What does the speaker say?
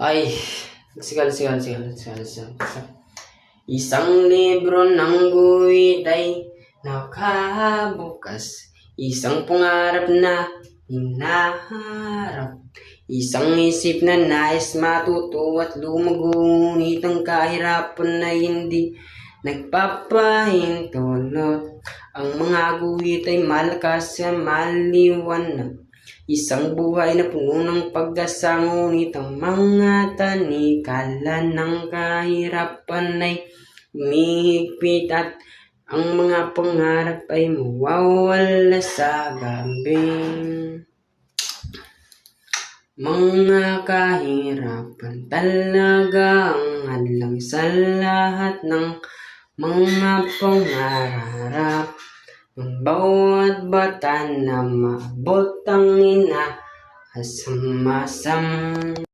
Ay, sigal. Isang libro ng guhit ay nakabukas, isang pangarap na hinaharap, isang isip na nais matuto at lumago, ngunit ang kahirapan ay hindi nagpapahintulot. Ang mga guhit ay malakas at maliwanag, isang buhay na puno ng pag-asa, ngunit ang mga tanikala ng kahirapan ay humihigpit at ang mga pangarap ay mawawala sa gabing. Mga kahirapan talaga ang hadlang sa lahat ng mga pangarap ng bawat bata na maabot ang inaasam-asam.